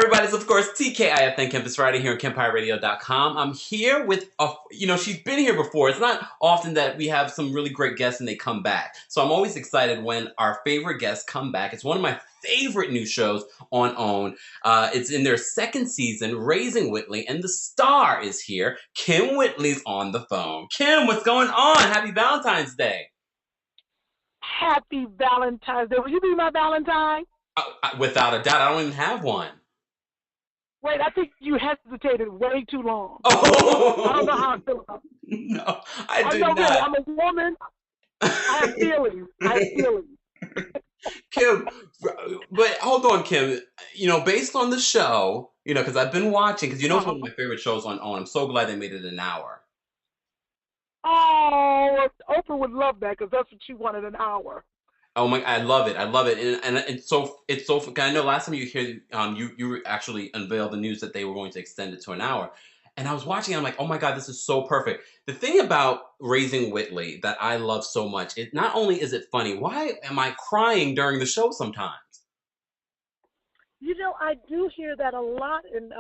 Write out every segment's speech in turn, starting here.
everybody? It's, of course, TKIFN Campus Friday here on KEMPIRERadio.com. I'm here with, she's been here before. It's not often that we have some really great guests and they come back. So I'm always excited when our favorite guests come back. It's one of my favorite new shows on OWN. It's in their second season, Raising Whitley, and the star is here. Kym Whitley's on the phone. Kym, what's going on? Happy Valentine's Day. Happy Valentine's Day. Will you be my Valentine? Without a doubt, I don't even have one. Wait, I think you hesitated way too long. Oh, I don't know how I feel about it. No, I do not. not. I'm a woman. I have feelings. Kym, but hold on, Kym. Based on the show, because I've been watching, because it's one of my favorite shows on OWN. I'm so glad they made it an hour. Oh, Oprah would love that because that's what she wanted, an hour. Oh my! I love it. And it's so. I know last time you hear, you actually unveiled the news that they were going to extend it to an hour, and I was watching. I'm like, oh my God, this is so perfect. The thing about Raising Whitley that I love so much, it not only is it funny. Why am I crying during the show sometimes? I do hear that a lot, and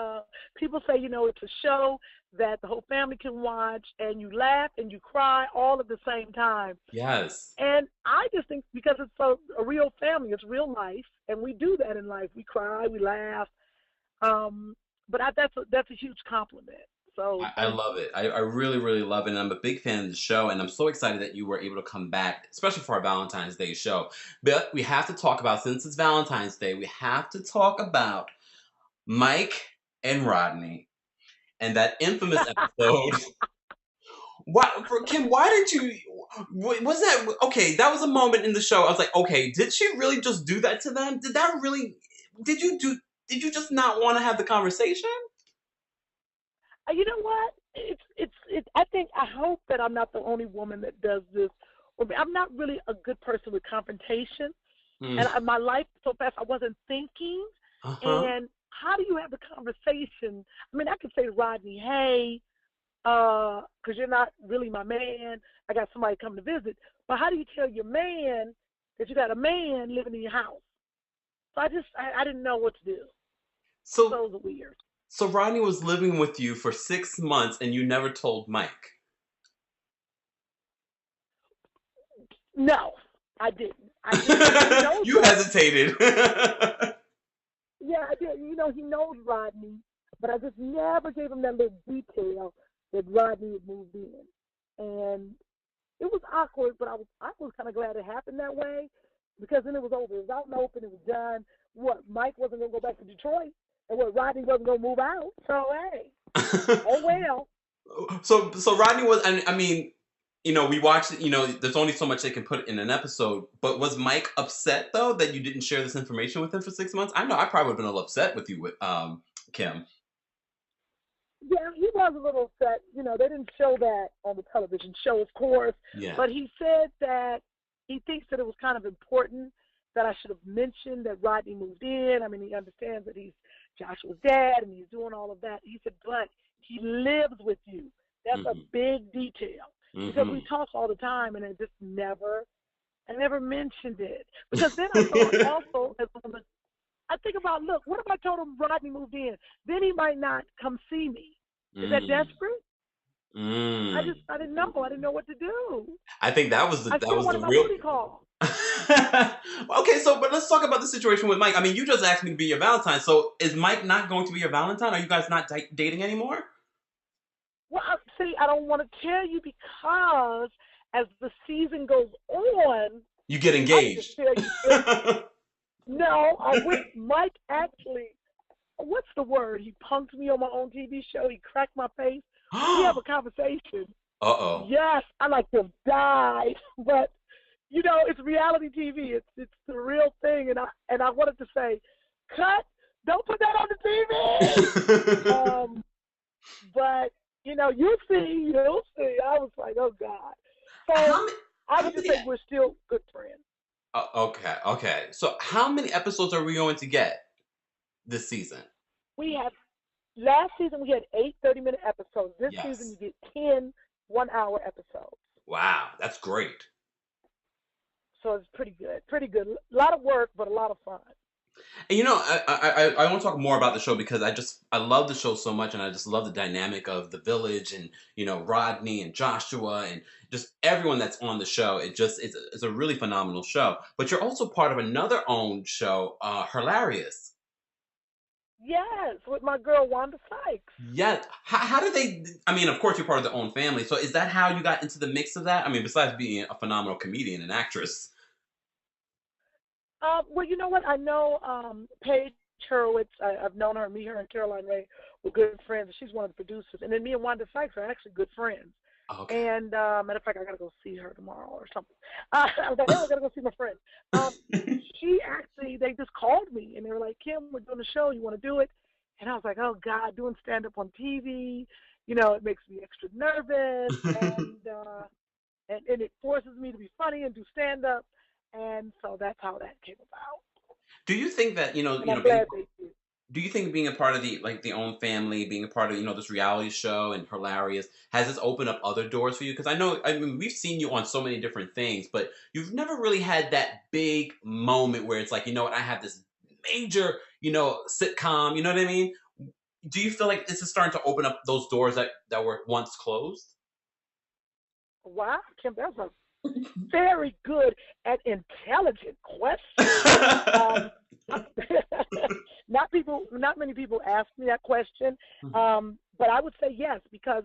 people say, it's a show that the whole family can watch, and you laugh and you cry all at the same time. Yes. And I just think because it's a real family, it's real life, and we do that in life. We cry, we laugh. But that's a huge compliment. So I love it. I really, really love it. And I'm a big fan of the show, and I'm so excited that you were able to come back, especially for our Valentine's Day show. But we have to talk about, since it's Valentine's Day, we have to talk about Mike and Rodney and that infamous episode. Kym, why did you? Was that okay? That was a moment in the show. I was like, okay, did she really just do that to them? Did that really? Did you just not want to have the conversation? You know what? I hope that I'm not the only woman that does this. I'm not really a good person with confrontation, and my life so fast I wasn't thinking. And how do you have the conversation? I mean, I could say to Rodney, hey, because you're not really my man. I got somebody coming to visit. But how do you tell your man that you got a man living in your house? So I didn't know what to do. So it was weird. So Rodney was living with you for 6 months, and you never told Mike? No, I didn't. You hesitated. Yeah, I did. He knows Rodney, but I just never gave him that little detail that Rodney had moved in. And it was awkward, but I was kind of glad it happened that way because then it was over. It was out in the open. It was done. Mike wasn't going to go back to Detroit, and Rodney wasn't going to move out. So, hey, oh well. So Rodney was, I mean, we watched it, there's only so much they can put in an episode, but was Mike upset, though, that you didn't share this information with him for 6 months? I know I probably would have been a little upset with you, Kym. Yeah, he was a little upset. They didn't show that on the television show, of course. Yeah. But he said that he thinks that it was kind of important that I should have mentioned that Rodney moved in. I mean, he understands that he's Joshua's dad and he's doing all of that. He said, but he lives with you. That's a big detail. Because we talk all the time, and I never mentioned it. Because then I thought also, I think about, look, what if I told him Rodney moved in? Then he might not come see me. Is that desperate? I didn't know. I didn't know what to do. I think that was the real call. Okay, but let's talk about the situation with Mike. I mean, you just asked me to be your Valentine. So is Mike not going to be your Valentine? Are you guys not dating anymore? Well, see, I don't want to tell you because as the season goes on, you get engaged. No, Mike actually, what's the word? He punked me on my own TV show. He cracked my face. We have a conversation. Uh-oh. Yes, I like to die, but it's reality TV. It's the real thing, and I wanted to say, cut. Don't put that on the TV. But you'll see. I was like, oh God. So I would just say we're still good friends. Okay. So how many episodes are we going to get this season? Last season we had 8 30-minute episodes. This season you get 10 one-hour episodes. Wow, that's great. So it's pretty good. A lot of work, but a lot of fun. And I want to talk more about the show because I love the show so much, and I just love the dynamic of the village and Rodney and Joshua and just everyone that's on the show. It's a really phenomenal show. But you're also part of another owned show, Hilarious. Yes, with my girl Wanda Sykes. Yeah, how do they? I mean, of course, you're part of their own family. So is that how you got into the mix of that? I mean, besides being a phenomenal comedian and actress. Well, you know what? I know Paige Hurwitz. I've known her. Me, her, and Caroline Ray were good friends. She's one of the producers. And then me and Wanda Sykes are actually good friends. Okay. And matter of fact, I gotta go see her tomorrow or something. I was like, hey, I gotta go see my friend. She actually, they just called me and they were like, Kym, we're doing a show. You want to do it? And I was like, oh God, doing stand up on TV, it makes me extra nervous, and it forces me to be funny and do stand up, and so that's how that came about. Do you think that And I'm glad they did. do you think being a part of the own family, being a part of this reality show and Hilarious, has this opened up other doors for you? Because I mean, we've seen you on so many different things, but you've never really had that big moment where it's like, you know what, I have this major, sitcom. You know what I mean? Do you feel like this is starting to open up those doors that were once closed? Wow, Kim, that's a very good and intelligent question. Um, not many people ask me that question, but I would say yes because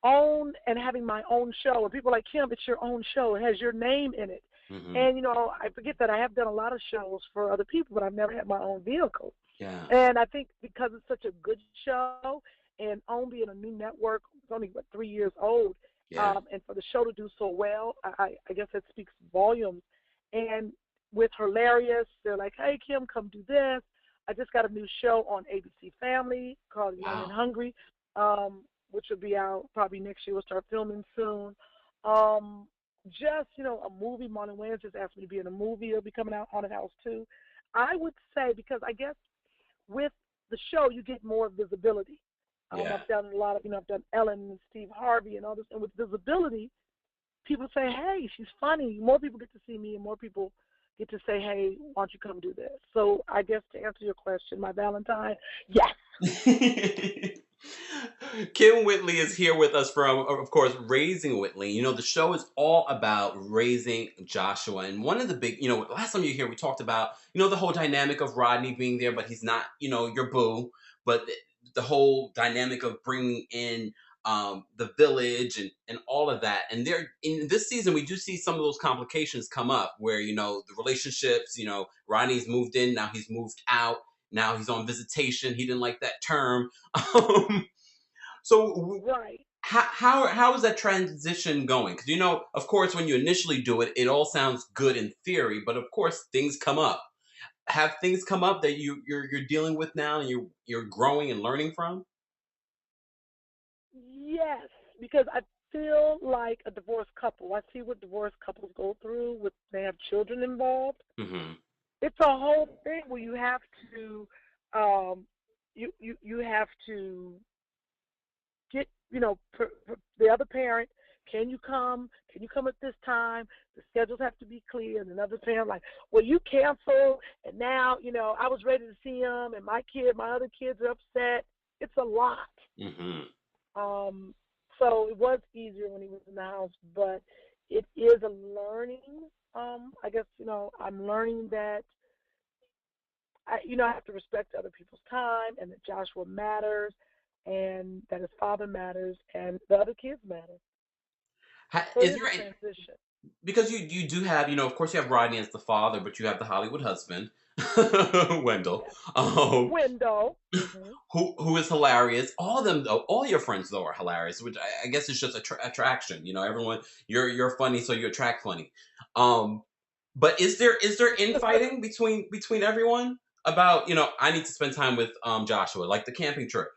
own and having my own show, and people are like, Kym, it's your own show. It has your name in it. Hmm. And I forget that I have done a lot of shows for other people, but I've never had my own vehicle. Yeah. And I think because it's such a good show, and OWN being a new network, it's only 3 years old, Yeah. and for the show to do so well, I guess that speaks volumes. And with Hilarious, they're like, hey, Kym, come do this. I just got a new show on ABC Family called Young and Wow. Hungry, which will be out probably next year. We'll start filming soon. Um, just, a movie. Marlon Wayans just asked me to be in a movie. It'll be coming out, Haunted House too. I would say, because I guess with the show, you get more visibility. Yeah. I've done a lot of, I've done Ellen and Steve Harvey and all this. And with visibility, people say, hey, she's funny. More people get to see me, and more people get to say, hey, why don't you come do this? So I guess to answer your question, my Valentine, yes. Kym Whitley is here with us from, of course, Raising Whitley. The show is all about raising Joshua. And one of the big, last time you were here, we talked about, the whole dynamic of Rodney being there, but he's not, your boo. But the whole dynamic of bringing in the village and all of that. And there, in this season, we do see some of those complications come up where, the relationships, Rodney's moved in, now he's moved out. Now he's on visitation. He didn't like that term. Um, so Right. how is that transition going? Because of course, when you initially do it, it all sounds good in theory, but of course, things come up. Have things come up that you're dealing with now, and you're growing and learning from? Yes, because I feel like a divorced couple. I see what divorced couples go through with they have children involved. Hmm. It's a whole thing where you have to um you have to get the other parent. Can you come? Can you come at this time? The schedules have to be clear. And another parent like, well, you canceled, and now I was ready to see him, and my other kids are upset. It's a lot. Hmm. Um, so it was easier when he was in the house, but it is a learning. I guess I'm learning that I have to respect other people's time, and that Joshua matters, and that his father matters, and the other kids matter. So it Is is there a any, transition. because you do have, of course, you have Rodney as the father, but you have the Hollywood husband, Wendell. Yes. Um, Window. Hmm. who is hilarious. All of them, though, all your friends though are hilarious, which I guess is just attraction. Everyone, you're funny, so you attract funny. Um, but is there infighting between everyone about I need to spend time with Joshua, like the camping trip.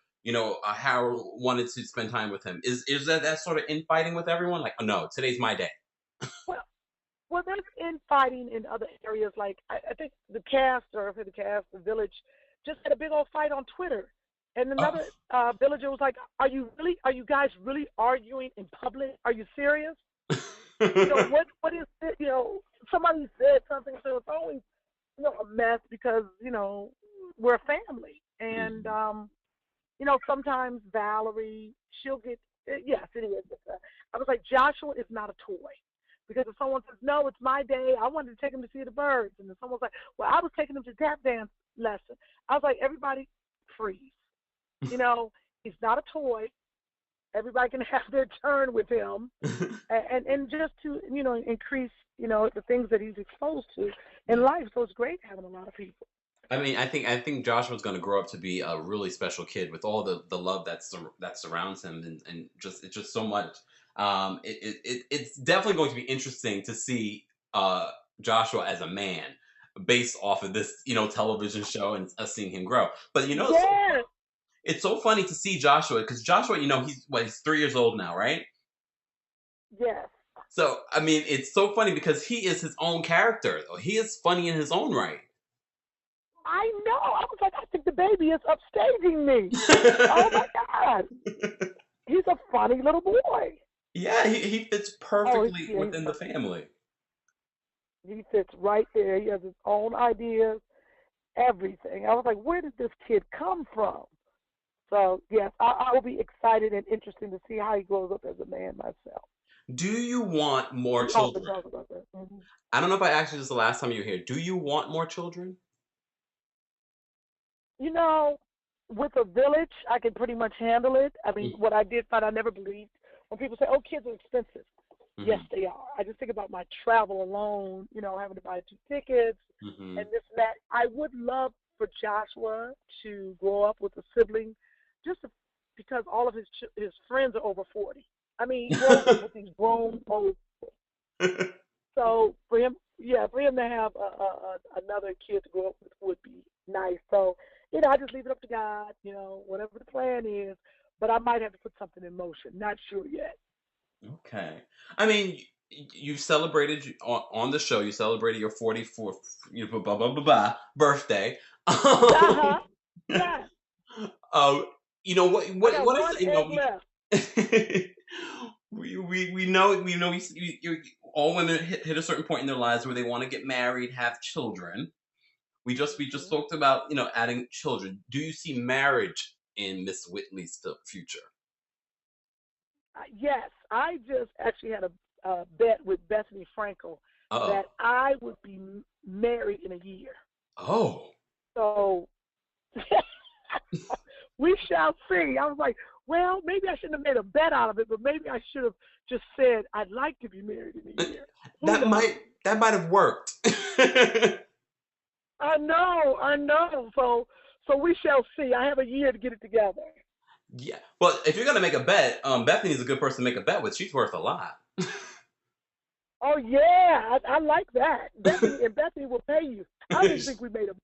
Harold wanted to spend time with him. Is that sort of infighting with everyone? Like, oh no, today's my day. Well, well, there's infighting in other areas. Like I think the cast, or for the cast, the village, just had a big old fight on Twitter, and Oh. another villager was like, "Are you really? Are you guys really arguing in public? Are you serious? What is it? Somebody said something, so it's always a mess because we're a family, and Mhm. sometimes Valerie, she'll get, yes, it is. I was like, Joshua is not a toy. Because if someone says, no, it's my day, I wanted to take him to see the birds. And then someone's like, well, I was taking him to tap dance lesson. I was like, everybody freeze. You know, he's not a toy. Everybody can have their turn with him. And just to, increase, the things that he's exposed to in Yeah. life. So it's great having a lot of people. I mean, I think Joshua's going to grow up to be a really special kid with all the love that surrounds him, and just it's just so much. It's definitely going to be interesting to see Joshua as a man based off of this television show and us seeing him grow. But Yes, it's so funny to see Joshua because Joshua, he's 3 years old now, right? yes. So I mean, it's so funny because he is his own character. He is funny in his own right. I know. I was like, I think the baby is upstaging me. Oh my God. He's a funny little boy. Yeah, he fits Oh, perfectly yeah, he's within the funny. family. He fits right there. He has his own ideas, everything. I was like, where did this kid come from? So, yes, I will be excited and interesting to see how he grows up as a man myself. Do you want more We often children? talk about that. I don't know if I asked you this the last time you were here. Do you want more children? You know, with a village, I can pretty much handle it. I mean, Mm-hmm. what I did find, I never believed when people say, "Oh, kids are expensive." Yes, Mm-hmm. they are. I just think about my travel alone. Having to buy 2 tickets Mm-hmm. and this and that. I would love for Joshua to grow up with a sibling, just to, because all of his friends are over 40. I mean, he grows up with these grown old. So for him, yeah, for him to have another kid to grow up with would be nice. So I just leave it up to God. Whatever the plan is, but I might have to put something in motion. Not sure yet. Okay. I mean, you celebrated on the show. You celebrated your 44th, blah, blah, blah, blah, birthday. Uh huh. Yes. Oh, I got what is one egg left. we know all women hit a certain point in their lives where they want to get married, have children. We just Hmm. talked about adding children. Do you see marriage in Miss Whitley's future? Yes, I just actually had a bet with Bethany Frankel Uh that I would be married in a year. oh. So we shall see. I was like, well, maybe I shouldn't have made a bet out of it, but maybe I should have just said I'd like to be married in a year. Who That knows? might have worked. I know, I know. So we shall see. I have a year to get it together. Yeah. Well, if you're gonna make a bet, Bethany's a good person to make a bet with. She's worth a lot. Oh yeah, I like that. Bethany will pay you. I don't even think we made a.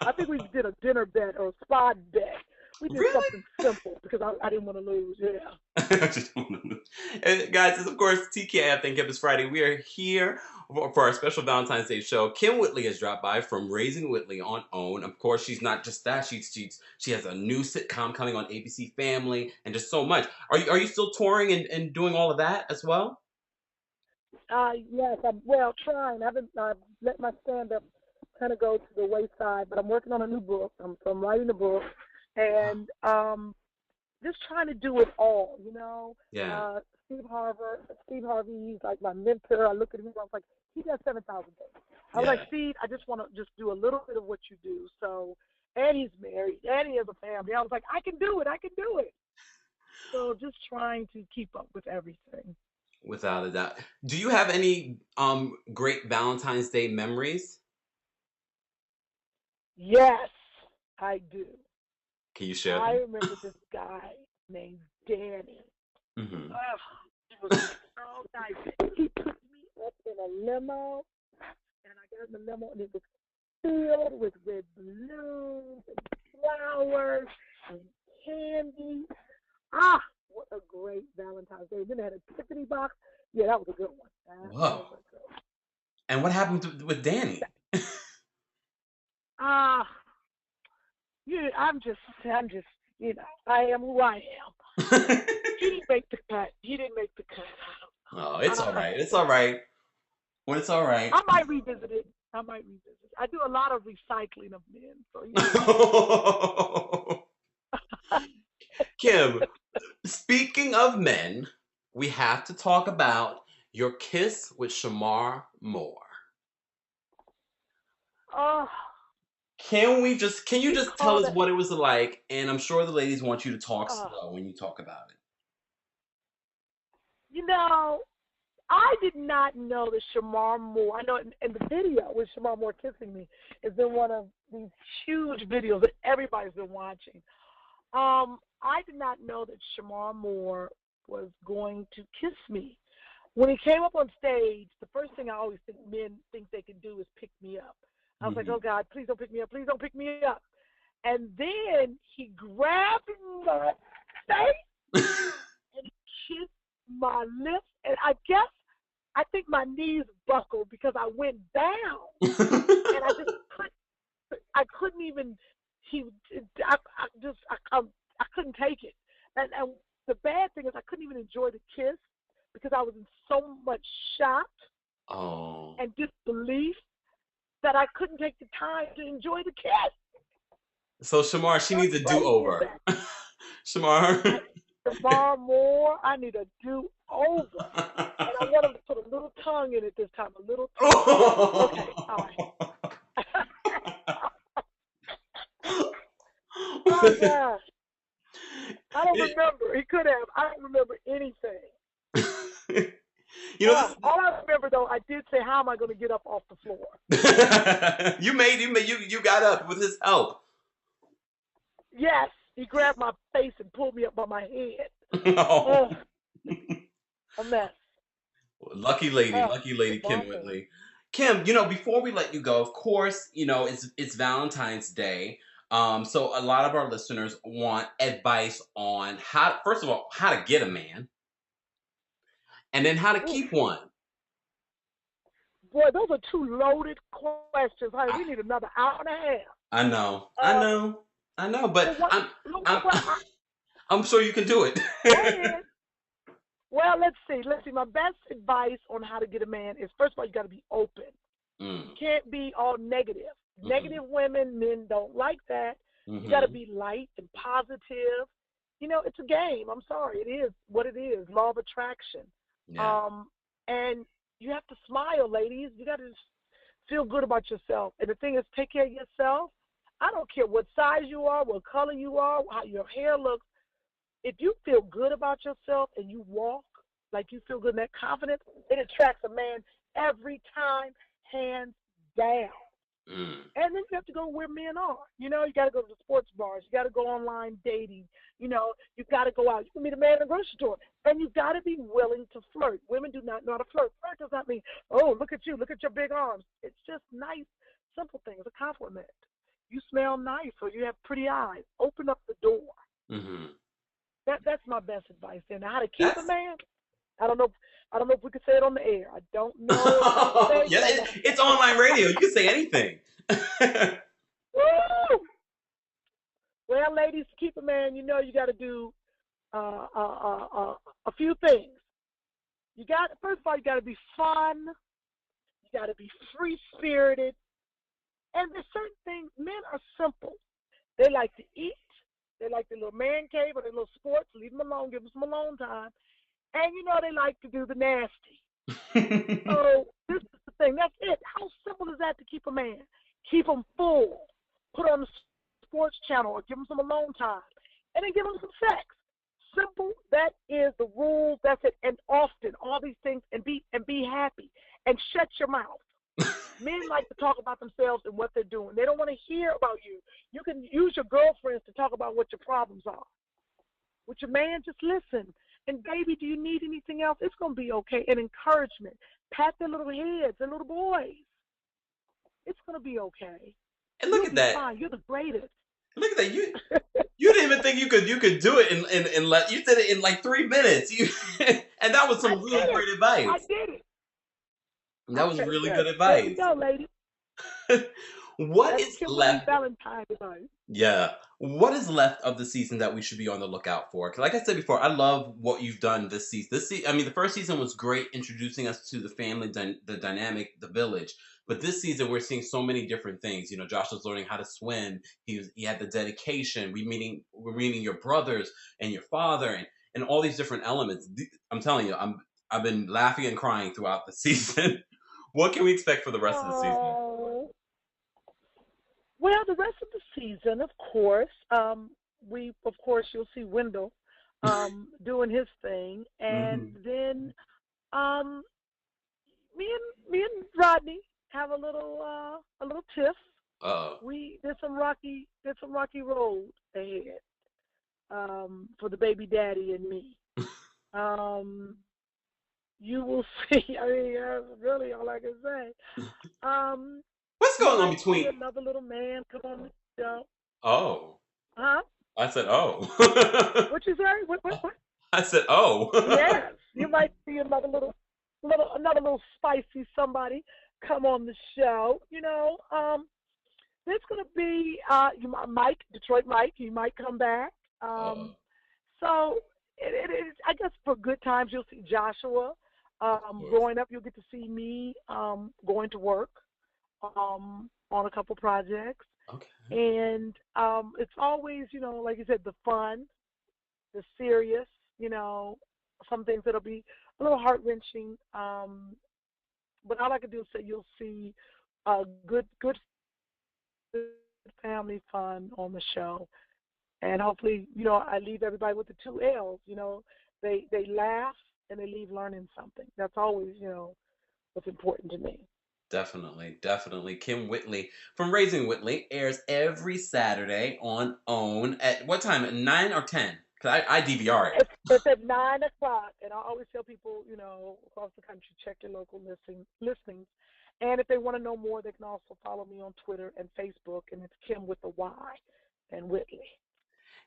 I think we did a dinner bet or a spot bet. We did Really? something simple because I didn't want to lose. Yeah. I just don't know. And guys, this is of course TKI Think Campus Friday. We are here for our special Valentine's Day show. Kym Whitley has dropped by from Raising Whitley on OWN. Of course, she's not just that. She has a new sitcom coming on ABC Family and just so much. Are you still touring and doing all of that as well? Yes. I'm well trying. I've let my stand up kind of go to the wayside, but I'm working on a new book. So I'm writing a book, and just trying to do it all. Yeah. Uh, Steve Harvey, he's like my mentor. I look at him, I was like, he does 7,000 things. I was like, Yeah. Steve, I just want to just do a little bit of what you do. So, and he's married, and he has a family. I was like, I can do it. I can do it. So just trying to keep up with everything. Without a doubt. Do you have any great Valentine's Day memories? Yes, I do. Can you share I them? remember this guy named Danny. Hmm. Oh, he was so nice. He put me up in a limo, and I got in the limo, and it was filled with red balloons and flowers and candy. Ah, what a great Valentine's Day. Then they had a Tiffany box. Yeah, that was a good one. That Whoa. was a good one. And what happened with Danny? Ah, yeah, I'm just, I am who I am. He didn't make the cut. He didn't make the cut. Oh, it's all I, right. It's all right. Well, it's all right. I might revisit it. I might revisit. I do a lot of recycling of men, so Kym, speaking of men, we have to talk about your kiss with Shemar Moore. Oh, Can you you just tell call us that? what it was like? And I'm sure the ladies want you to talk Oh, slow when you talk about it. you know, I did not know that Shemar Moore. I know in the video with Shemar Moore kissing me has been one of these huge videos that everybody's been watching. I did not know that Shemar Moore was going to kiss me. When he came up on stage, the first thing I always think men think they can do is pick me up. I was like, Hmm. oh God, please don't pick me up. Please don't pick me up. And then he grabbed my face and he kissed my lips. And I think my knees buckled because I went down. And I couldn't even, he, I couldn't take it. And the bad thing is I couldn't even enjoy the kiss because I was in so much shock Oh. and disbelief that I couldn't take the time to enjoy the kiss. So Shamar, she How needs a crazy is do-over. that? Shamar. Tomorrow more, I need a do-over. And I want him to put a little tongue in it this time, a little tongue. Okay, all right. Oh, gosh. I don't remember. He could have. I don't remember anything. You know All I remember, though, I did say, how am I going to get up off the floor? you got up with his help. Yes, he grabbed my face and pulled me up by my head. Oh. A mess. Lucky lady Kym Whitley. Kym, before we let you go, of course, it's Valentine's Day. So a lot of our listeners want advice on first of all, how to get a man, and then how to Oof. keep one. Boy, those are two loaded questions. Honey, I, we need another hour and a half. I know, but Well, I'm well, I'm sure you can do it. go ahead. Well, let's see. My best advice on how to get a man is, first of all, you got to be open. Mm. You can't be all negative. Mm-hmm. Negative women, men don't like that. Mm-hmm. You got to be light and positive. It's a game. I'm sorry. It is what it is. Law of attraction. Yeah. And you have to smile, ladies. You got to feel good about yourself. And the thing is, take care of yourself. I don't care what size you are, what color you are, how your hair looks. If you feel good about yourself and you walk like you feel good and that confidence, it attracts a man every time, hands down. Mm. And then you have to go where men are. You got to go to the sports bars. You got to go online dating. You got to go out. You can meet a man in a grocery store. And you got to be willing to flirt. Women do not know how to flirt. Flirt does not mean, oh, look at you. Look at your big arms. It's just nice, simple things, a compliment. You smell nice or you have pretty eyes. Open up the door. Mm-hmm. That's my best advice. And how to keep a That's man, I don't know if we can say it on the air. I don't know how to say yeah, it. it's online radio. You can say anything. Woo! Well, ladies, to keep a man, you got to do a few things. First of all, you got to be fun. You got to be free spirited. And there's certain things. Men are simple. They like to eat. They like their little man cave or their little sports. Leave them alone. Give them some alone time. And they like to do the nasty. So this is the thing. That's it. How simple is that to keep a man? Keep him full. Put on the sports channel or give him some alone time. And then give him some sex. Simple. That is the rules. That's it. And often, all these things, and be happy. And shut your mouth. Men like to talk about themselves and what they're doing. They don't want to hear about you. You can use your girlfriends to talk about what your problems are. With your man, just listen. And baby, do you need anything else? It's going to be okay. And encouragement. Pat their little heads, their little boys. It's going to be okay. And look at that. Fine. You're the greatest. Look at that. You didn't even think you could do it in you did it in like 3 minutes. And that was some really great advice. I did it. That was really good advice. There you go, lady. What That's is Kym Whitley's left? Valentine device. Yeah. What is left of the season that we should be on the lookout for? 'Cause like I said before, I love what you've done this season. I mean, the first season was great, introducing us to the family, the dynamic, the village. But this season, we're seeing so many different things. You know, Josh was learning how to swim. He had the dedication. We're meeting your brothers and your father, and all these different elements. I'm telling you, I've been laughing and crying throughout the season. What can we expect for the rest of the season? Oh. Well, the rest of the season, of course, you'll see Wendell doing his thing, and Hmm. then um, me and Rodney have a little tiff. Uh There's some rocky road ahead for the baby daddy and me. Um, you will see. I mean, that's really all I can say. Um, What's you going on might see between? another little man come on the show. Oh, Huh? I said, oh. What you say? What? I said, oh. Yes, you might see another little spicy somebody come on the show. There's gonna be Mike, Detroit Mike. He might come back. Um, Of so I guess for good times you'll see Joshua. course. Growing up, you'll get to see me going to work on a couple projects, Okay. and it's always like you said, the fun, the serious, you know, some things that'll be a little heart wrenching. But all I can do is say you'll see good family fun on the show, and hopefully, I leave everybody with the two L's. They laugh and they leave learning something. That's always what's important to me. Definitely, definitely. Kym Whitley from Raising Whitley airs every Saturday on OWN at what time? At 9 or 10? Because I DVR it. It's at 9 o'clock, and I always tell people, across the country, check your local listings. And if they want to know more, they can also follow me on Twitter and Facebook, and it's Kym with a Y and Whitley.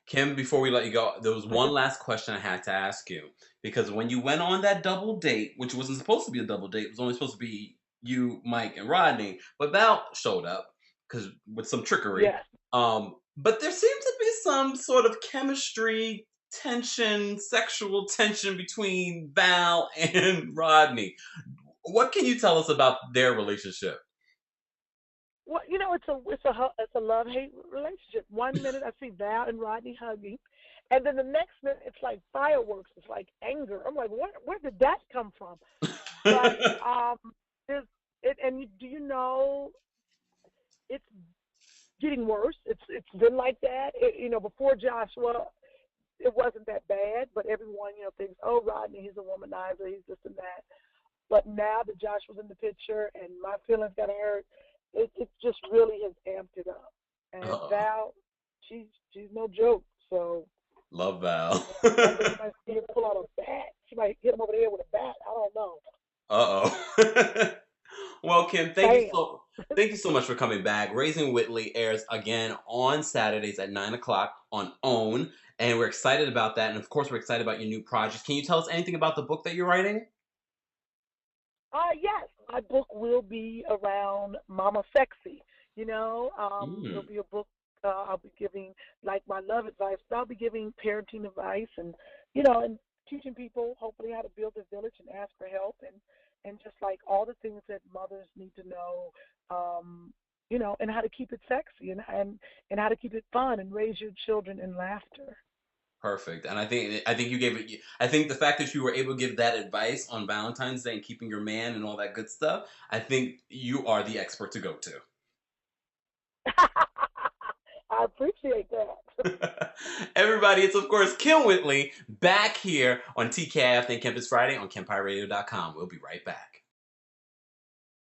Kim, before we let you go, there was I one just last question I had to ask you. Because when you went on that double date, which wasn't supposed to be a double date, it was only supposed to be you, Mike, and Rodney, but Val showed up because with some trickery. yes. But there seemed to be some sort of chemistry, tension, sexual tension between Val and Rodney. What can you tell us about their relationship? Well, it's a love hate relationship. One minute I see Val and Rodney hugging, and then the next minute it's like fireworks. It's like anger. I'm like, where did that come from? But there's it, and do you know it's getting worse. It's been like that. Before Joshua, it wasn't that bad, but everyone thinks, oh, Rodney, he's a womanizer, he's this and that. But now that Joshua's in the picture and my feelings got hurt, it just really has amped it up. And Uh-oh. Val, she's no joke. So Love Val. one day you might see her pull out a bat. She might hit him over the head with a bat. I don't know. Uh-oh. Well, Kim, Bam. thank you so much for coming back. Raising Whitley airs again on Saturdays at 9 o'clock on OWN, and we're excited about that. And of course, we're excited about your new project. Can you tell us anything about the book that you're writing? Yes, my book will be around Mama Sexy. It'll Mm. be a book I'll be giving like my love advice, but I'll be giving parenting advice and teaching people hopefully how to build a village and ask for help and just like all the things that mothers need to know, and how to keep it sexy and how to keep it fun and raise your children in laughter. Perfect. And I think you gave it. I think the fact that you were able to give that advice on Valentine's Day and keeping your man and all that good stuff, I think you are the expert to go I appreciate that. to. Everybody, it's of course Kym Whitley back here on TKI Think Campus Friday on KEMPIRERadio.com. We'll be right back.